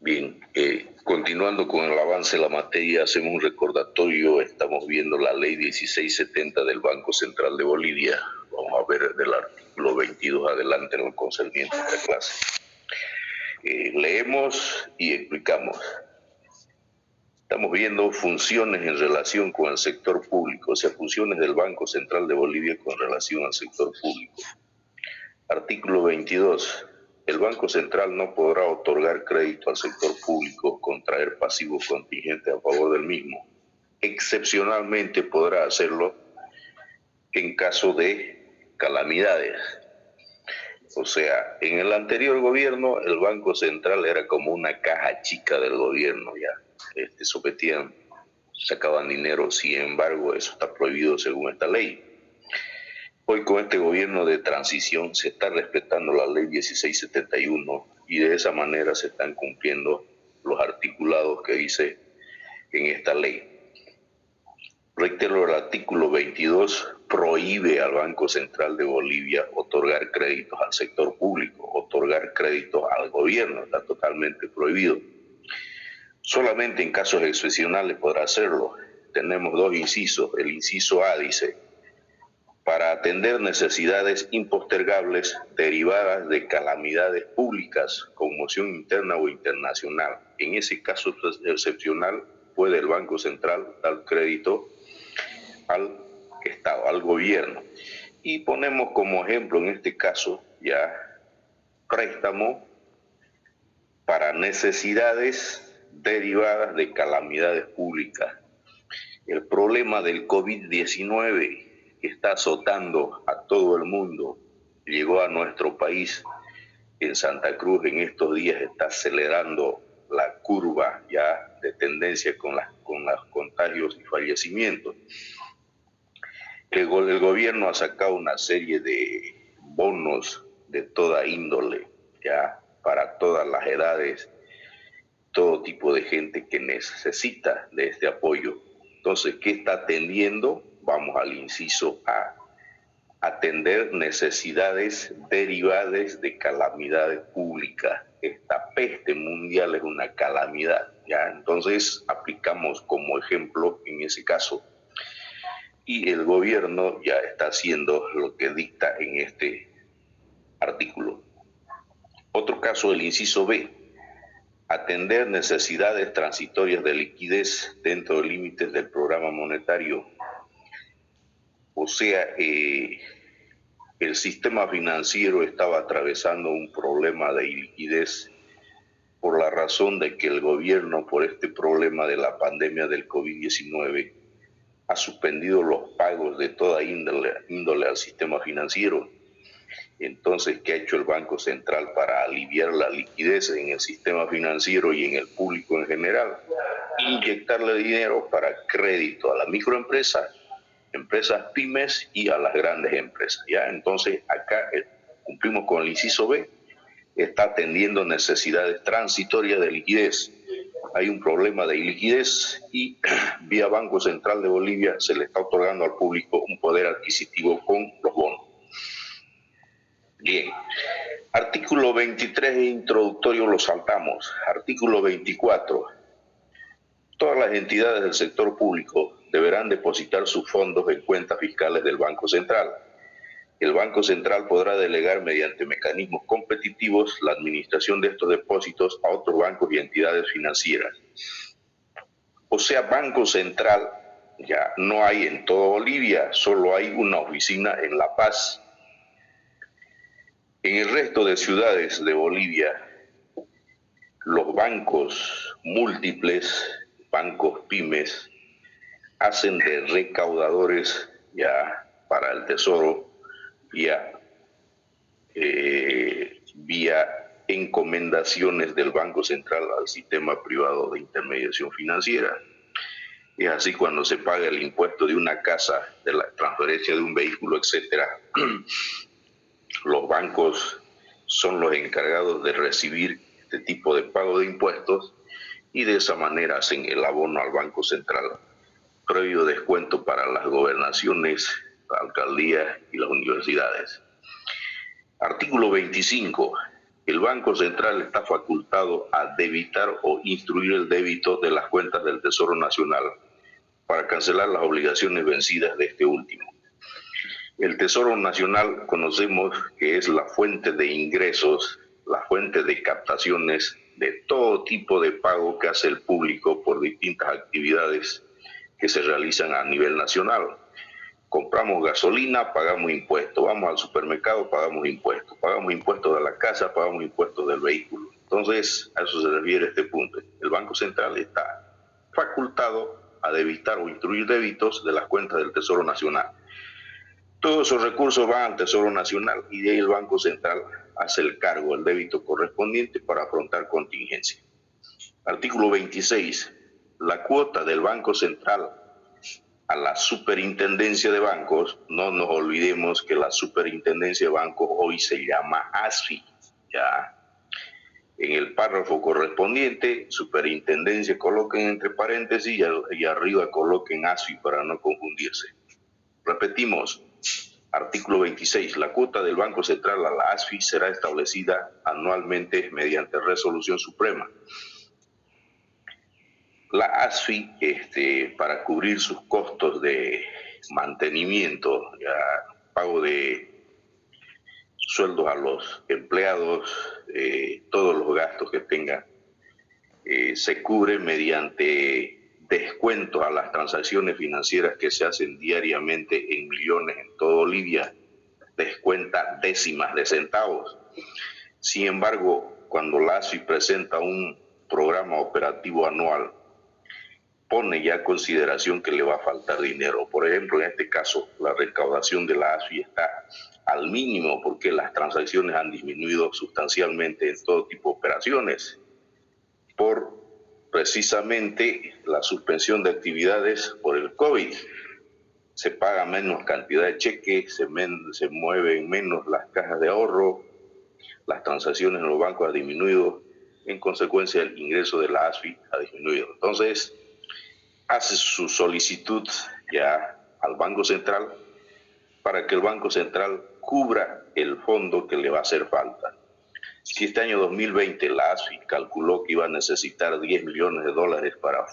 Bien, continuando con el avance de la materia, hacemos un recordatorio. Estamos viendo la ley 1670 del Banco Central de Bolivia. Vamos a ver del artículo 22 adelante en lo concerniente a esta clase. Leemos y explicamos. Estamos viendo funciones en relación con el sector público, o sea, funciones del Banco Central de Bolivia con relación al sector público. Artículo 22. El Banco Central no podrá otorgar crédito al sector público, contraer pasivo contingente a favor del mismo. Excepcionalmente podrá hacerlo en caso de calamidades. O sea, en el anterior gobierno el Banco Central era como una caja chica del gobierno, ya. Sometían, sacaban dinero, sin embargo eso está prohibido según esta ley. Hoy con este gobierno de transición se está respetando la ley 1671 y de esa manera se están cumpliendo los articulados que dice en esta ley. Reitero, el artículo 22 prohíbe al Banco Central de Bolivia otorgar créditos al sector público, otorgar créditos al gobierno, está totalmente prohibido. Solamente en casos excepcionales podrá hacerlo. Tenemos dos incisos. El inciso A dice: para atender necesidades impostergables derivadas de calamidades públicas, conmoción interna o internacional. En ese caso excepcional puede el Banco Central dar crédito al Estado, al gobierno. Y ponemos como ejemplo en este caso ya préstamo para necesidades derivadas de calamidades públicas. El problema del COVID-19 que está azotando a todo el mundo llegó a nuestro país. En Santa Cruz en estos días está acelerando la curva ya de tendencia con los contagios y fallecimientos. El gobierno ha sacado una serie de bonos de toda índole, ya para todas las edades, todo tipo de gente que necesita de este apoyo. Entonces, ¿qué está atendiendo? Vamos al inciso A. Atender necesidades derivadas de calamidades públicas. Esta peste mundial es una calamidad, ¿ya? Entonces, aplicamos como ejemplo en ese caso. Y el gobierno ya está haciendo lo que dicta en este artículo. Otro caso, el inciso B. Atender necesidades transitorias de liquidez dentro de límites del programa monetario. O sea, el sistema financiero estaba atravesando un problema de iliquidez por la razón de que el gobierno, por este problema de la pandemia del COVID-19, ha suspendido los pagos de toda índole al sistema financiero. Entonces, ¿qué ha hecho el Banco Central para aliviar la liquidez en el sistema financiero y en el público en general? Inyectarle dinero para crédito a la microempresa, empresas pymes y a las grandes empresas, ¿ya? Entonces, acá cumplimos con el inciso B, está atendiendo necesidades transitorias de liquidez. Hay un problema de liquidez y vía Banco Central de Bolivia se le está otorgando al público un poder adquisitivo con los bonos. Bien, artículo 23 introductorio lo saltamos. Artículo 24. Todas las entidades del sector público deberán depositar sus fondos en cuentas fiscales del Banco Central. El Banco Central podrá delegar mediante mecanismos competitivos la administración de estos depósitos a otros bancos y entidades financieras. O sea, Banco Central ya no hay en toda Bolivia, solo hay una oficina en La Paz. En el resto de ciudades de Bolivia, los bancos múltiples, bancos pymes, hacen de recaudadores ya para el tesoro vía encomendaciones del Banco Central al sistema privado de intermediación financiera. Es así cuando se paga el impuesto de una casa, de la transferencia de un vehículo, etcétera. Los bancos son los encargados de recibir este tipo de pago de impuestos y de esa manera hacen el abono al Banco Central, previo descuento para las gobernaciones, las alcaldías y las universidades. Artículo 25. el Banco Central está facultado a debitar o instruir el débito de las cuentas del Tesoro Nacional para cancelar las obligaciones vencidas de este último. El Tesoro Nacional conocemos que es la fuente de ingresos, la fuente de captaciones de todo tipo de pago que hace el público por distintas actividades que se realizan a nivel nacional. Compramos gasolina, pagamos impuestos, vamos al supermercado, pagamos impuestos de la casa, pagamos impuestos del vehículo. Entonces, a eso se refiere este punto. El Banco Central está facultado a debitar o instruir débitos de las cuentas del Tesoro Nacional. Todos esos recursos van al Tesoro Nacional y de ahí el Banco Central hace el cargo, el débito correspondiente para afrontar contingencia. Artículo 26. La cuota del Banco Central a la Superintendencia de Bancos, no nos olvidemos que la Superintendencia de Bancos hoy se llama ASFI, ya. En el párrafo correspondiente, Superintendencia coloquen entre paréntesis y arriba coloquen ASFI para no confundirse. Repetimos, artículo 26. La cuota del Banco Central a la ASFI será establecida anualmente mediante resolución suprema. La ASFI, para cubrir sus costos de mantenimiento, pago de sueldos a los empleados, todos los gastos que tenga, se cubre mediante descuentos a las transacciones financieras que se hacen diariamente en millones en toda Bolivia, descuenta décimas de centavos. Sin embargo, cuando la ASFI presenta un programa operativo anual, pone ya consideración que le va a faltar dinero. Por ejemplo, en este caso, la recaudación de la ASFI está al mínimo porque las transacciones han disminuido sustancialmente en todo tipo de operaciones por precisamente la suspensión de actividades por el COVID. Se paga menos cantidad de cheques, se mueven menos las cajas de ahorro, las transacciones en los bancos han disminuido, en consecuencia el ingreso de la ASFI ha disminuido. Entonces, hace su solicitud ya al Banco Central para que el Banco Central cubra el fondo que le va a hacer falta. Si este año 2020 la ASFI calculó que iba a necesitar $10 millones para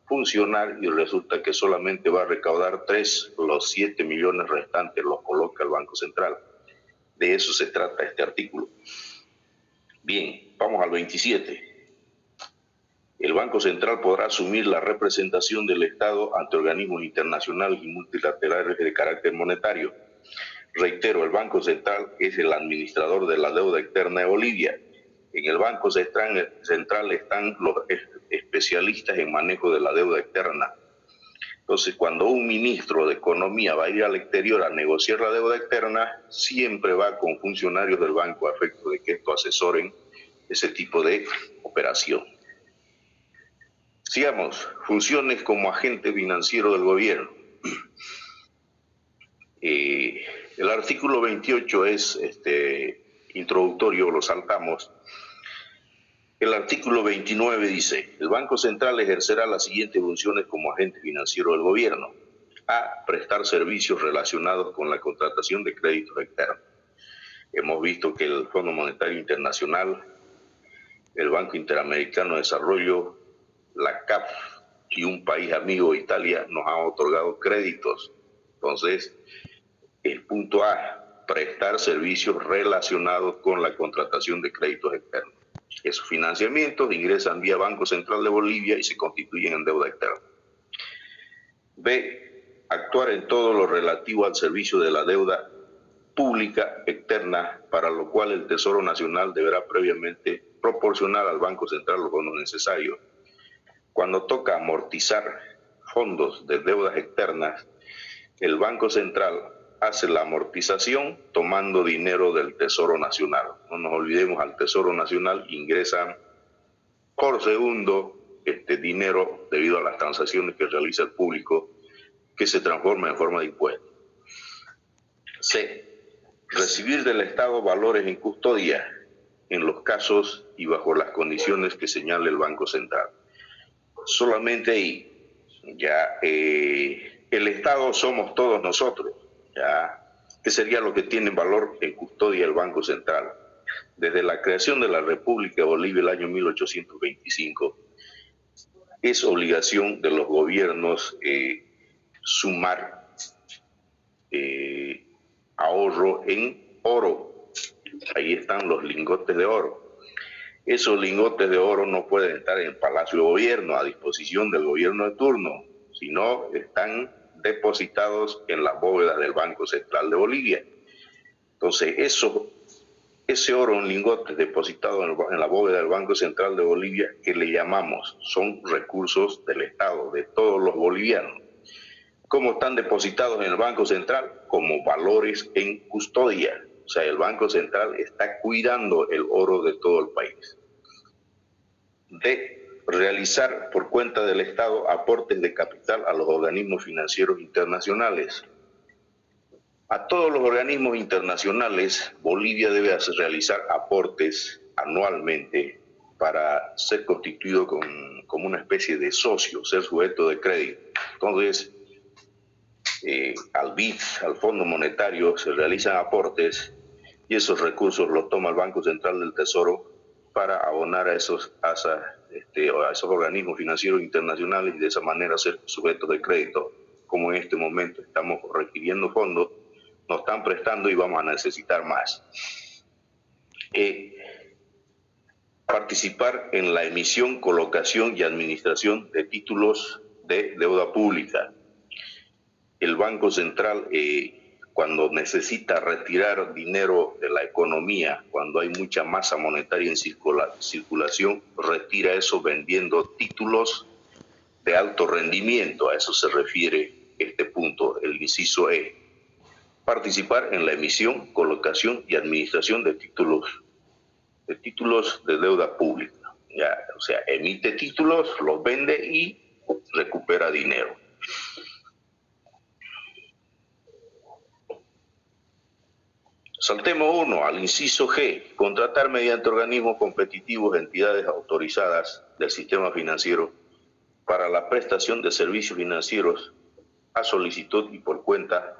funcionar y resulta que solamente va a recaudar 3, los 7 millones restantes los coloca el Banco Central. De eso se trata este artículo. Bien, vamos al 27. El Banco Central podrá asumir la representación del Estado ante organismos internacionales y multilaterales de carácter monetario. Reitero, el Banco Central es el administrador de la deuda externa de Bolivia. En el Banco Central están los especialistas en manejo de la deuda externa. Entonces, cuando un ministro de Economía va a ir al exterior a negociar la deuda externa, siempre va con funcionarios del banco a efecto de que esto asesoren ese tipo de operación. Sigamos, funciones como agente financiero del gobierno. El artículo 28 es introductorio, lo saltamos. El artículo 29 dice, el Banco Central ejercerá las siguientes funciones como agente financiero del gobierno. A, prestar servicios relacionados con la contratación de créditos externos. Hemos visto que el Fondo Monetario Internacional, el Banco Interamericano de Desarrollo, la CAF y un país amigo, Italia, nos han otorgado créditos. Entonces, el punto A, prestar servicios relacionados con la contratación de créditos externos. Esos financiamientos ingresan vía Banco Central de Bolivia y se constituyen en deuda externa. B, actuar en todo lo relativo al servicio de la deuda pública externa, para lo cual el Tesoro Nacional deberá previamente proporcionar al Banco Central los fondos necesarios. Cuando toca amortizar fondos de deudas externas, el Banco Central hace la amortización tomando dinero del Tesoro Nacional. No nos olvidemos, al Tesoro Nacional ingresan por segundo dinero debido a las transacciones que realiza el público, que se transforma en forma de impuesto. C, recibir del Estado valores en custodia en los casos y bajo las condiciones que señale el Banco Central. Solamente ahí, ya el Estado somos todos nosotros, ya, que sería lo que tiene valor en custodia el Banco Central. Desde la creación de la República de Bolivia el año 1825, es obligación de los gobiernos sumar ahorro en oro. Ahí están los lingotes de oro. Esos lingotes de oro no pueden estar en el Palacio de Gobierno a disposición del gobierno de turno, sino están depositados en las bóvedas del Banco Central de Bolivia. Entonces, ese oro en lingotes depositado en la bóveda del Banco Central de Bolivia, que le llamamos, son recursos del Estado, de todos los bolivianos. ¿Cómo están depositados en el Banco Central? Como valores en custodia. O sea, el Banco Central está cuidando el oro de todo el país. De realizar por cuenta del Estado aportes de capital a los organismos financieros internacionales. A todos los organismos internacionales, Bolivia debe realizar aportes anualmente para ser constituido como una especie de socio, ser sujeto de crédito. Entonces, al BID, al Fondo Monetario, se realizan aportes y esos recursos los toma el Banco Central del Tesoro para abonar a esos organismos financieros internacionales y de esa manera ser sujetos de crédito. Como en este momento estamos requiriendo fondos, nos están prestando y vamos a necesitar más. Participar en la emisión, colocación y administración de títulos de deuda pública. El Banco Central, cuando necesita retirar dinero de la economía, cuando hay mucha masa monetaria en circulación, retira eso vendiendo títulos de alto rendimiento. A eso se refiere este punto, el inciso E. Participar en la emisión, colocación y administración de títulos de deuda pública. Ya, o sea, emite títulos, los vende y recupera dinero. Saltemos uno al inciso G, contratar mediante organismos competitivos entidades autorizadas del sistema financiero para la prestación de servicios financieros a solicitud y por cuenta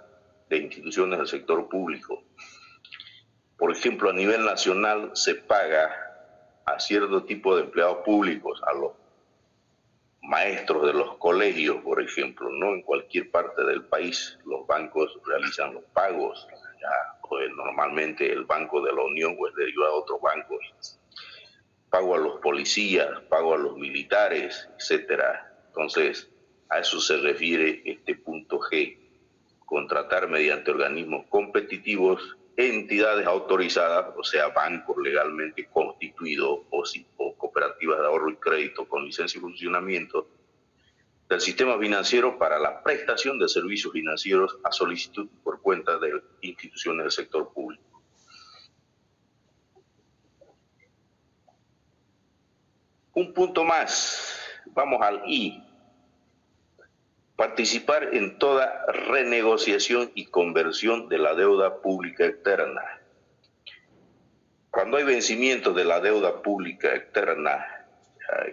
de instituciones del sector público. Por ejemplo, a nivel nacional se paga a cierto tipo de empleados públicos, a los maestros de los colegios, por ejemplo, no en cualquier parte del país los bancos realizan los pagos. Pues normalmente el Banco de la Unión es derivado a otros bancos. Pago a los policías, pago a los militares, etcétera. Entonces, a eso se refiere este punto G. Contratar mediante organismos competitivos entidades autorizadas, o sea, bancos legalmente constituidos o cooperativas de ahorro y crédito con licencia y funcionamiento del sistema financiero para la prestación de servicios financieros a solicitud por cuenta de instituciones del sector público. Un punto más, vamos al I. Participar en toda renegociación y conversión de la deuda pública externa. Cuando hay vencimiento de la deuda pública externa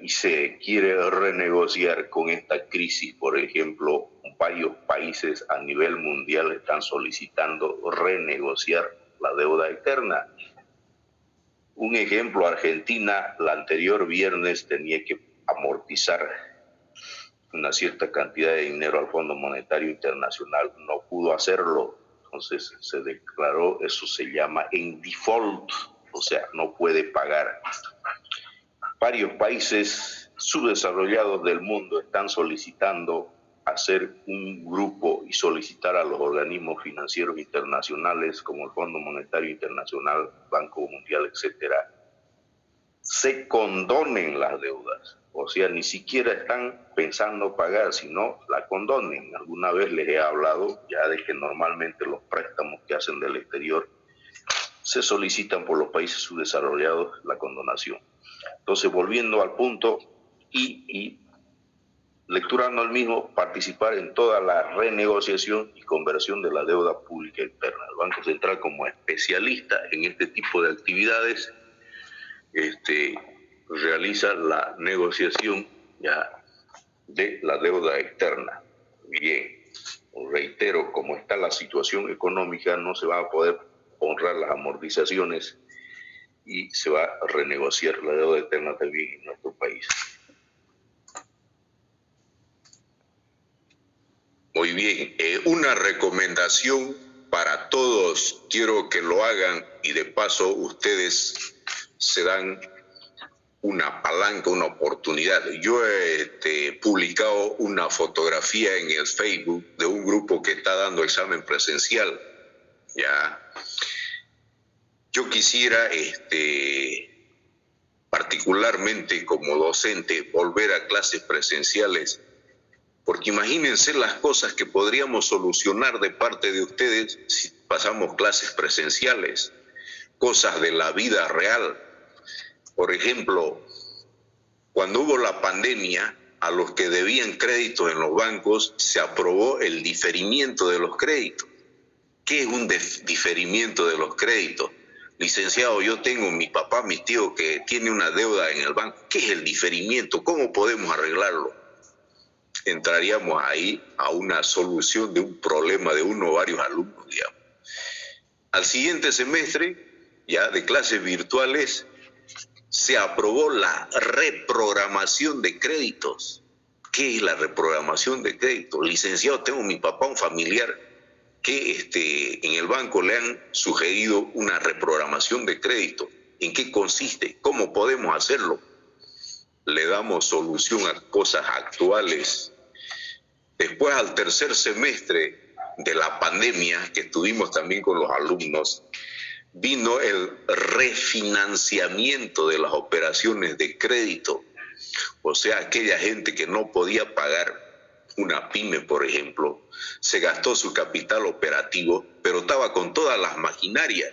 y se quiere renegociar con esta crisis, por ejemplo, varios países a nivel mundial están solicitando renegociar la deuda externa. Un ejemplo, Argentina, el anterior viernes tenía que amortizar una cierta cantidad de dinero al Fondo Monetario Internacional, no pudo hacerlo, entonces se declaró, eso se llama en default, o sea, no puede pagar. Varios países subdesarrollados del mundo están solicitando hacer un grupo y solicitar a los organismos financieros internacionales como el Fondo Monetario Internacional, Banco Mundial, etcétera, se condonen las deudas. O sea, ni siquiera están pensando pagar, sino la condonen. Alguna vez les he hablado ya de que normalmente los préstamos que hacen del exterior se solicitan por los países subdesarrollados la condonación. Entonces, volviendo al punto y lecturando el mismo, participar en toda la renegociación y conversión de la deuda pública externa. El Banco Central, como especialista en este tipo de actividades, realiza la negociación ya de la deuda externa. Bien, reitero, como está la situación económica, no se van a poder honrar las amortizaciones y se va a renegociar la deuda eterna también en nuestro país. Muy bien, una recomendación para todos, quiero que lo hagan y de paso ustedes se dan una palanca, una oportunidad. Yo he publicado una fotografía en el Facebook de un grupo que está dando examen presencial. Ya, yo quisiera particularmente como docente volver a clases presenciales, porque imagínense las cosas que podríamos solucionar de parte de ustedes si pasamos clases presenciales, cosas de la vida real. Por ejemplo, cuando hubo la pandemia, a los que debían créditos en los bancos se aprobó el diferimiento de los créditos. ¿Qué es un diferimiento de los créditos? Licenciado, yo tengo mi papá, mi tío que tiene una deuda en el banco. ¿Qué es el diferimiento? ¿Cómo podemos arreglarlo? Entraríamos ahí a una solución de un problema de uno o varios alumnos, digamos. Al siguiente semestre, ya de clases virtuales, se aprobó la reprogramación de créditos. ¿Qué es la reprogramación de créditos? Licenciado, tengo mi papá, un familiar, que en el banco le han sugerido una reprogramación de crédito. ¿En qué consiste? ¿Cómo podemos hacerlo? Le damos solución a cosas actuales. Después, al tercer semestre de la pandemia, que estuvimos también con los alumnos, vino el refinanciamiento de las operaciones de crédito. O sea, aquella gente que no podía pagar, una pyme, por ejemplo, se gastó su capital operativo, pero estaba con todas las maquinarias,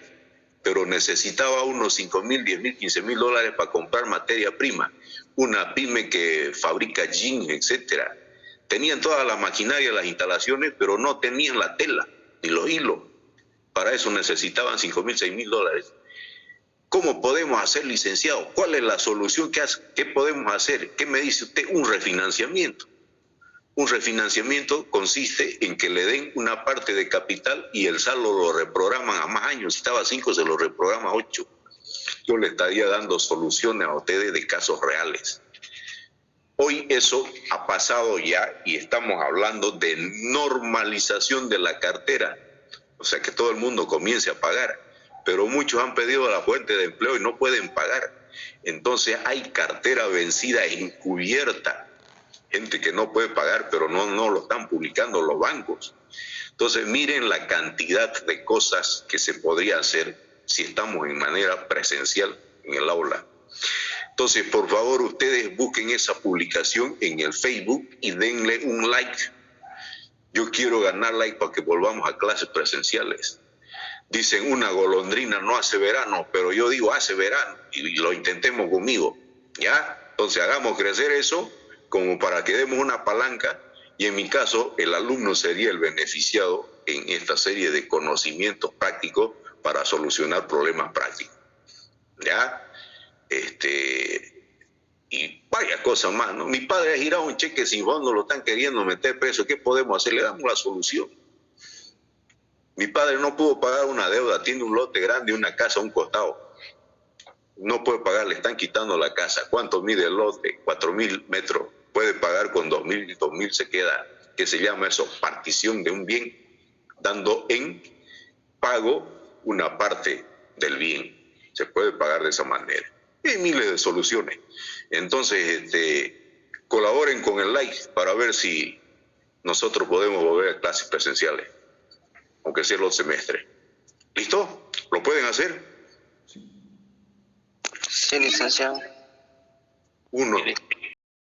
pero necesitaba unos 5.000, 10.000, 15.000 dólares para comprar materia prima. Una pyme que fabrica jeans, etcétera. Tenían todas las maquinarias, las instalaciones, pero no tenían la tela ni los hilos. Para eso necesitaban 5.000, 6.000 dólares. ¿Cómo podemos hacer, licenciado? ¿Cuál es la solución? ¿Qué podemos hacer? ¿Qué me dice usted? Un refinanciamiento. Un refinanciamiento consiste en que le den una parte de capital y el saldo lo reprograman a más años. Si estaba a 5, se lo reprograma a 8. Yo le estaría dando soluciones a ustedes de casos reales. Hoy eso ha pasado ya y estamos hablando de normalización de la cartera. O sea, que todo el mundo comience a pagar. Pero muchos han pedido la fuente de empleo y no pueden pagar. Entonces hay cartera vencida encubierta. Gente que no puede pagar, pero no lo están publicando los bancos. Entonces, miren la cantidad de cosas que se podría hacer si estamos en manera presencial en el aula. Entonces, por favor, ustedes busquen esa publicación en el Facebook y denle un like. Yo quiero ganar like para que volvamos a clases presenciales. Dicen, una golondrina no hace verano, pero yo digo hace verano y lo intentemos conmigo. ¿Ya? Entonces, hagamos crecer eso como para que demos una palanca y en mi caso el alumno sería el beneficiado en esta serie de conocimientos prácticos para solucionar problemas prácticos. ¿Ya? Y varias cosas más, ¿no? Mi padre ha girado un cheque sin fondo, lo están queriendo meter preso, ¿qué podemos hacer? Le damos la solución. Mi padre no pudo pagar una deuda, tiene un lote grande, una casa a un costado. No puede pagar, le están quitando la casa. ¿Cuánto mide el lote? 4.000 metros. Puede pagar con 2.000 y 2.000 se queda. ¿Qué se llama eso? Partición de un bien, dando en pago una parte del bien. Se puede pagar de esa manera. Hay miles de soluciones. Entonces, colaboren con el like para ver si nosotros podemos volver a clases presenciales, aunque sea el otro semestre. ¿Listo? ¿Lo pueden hacer? Sí, licenciado. 1.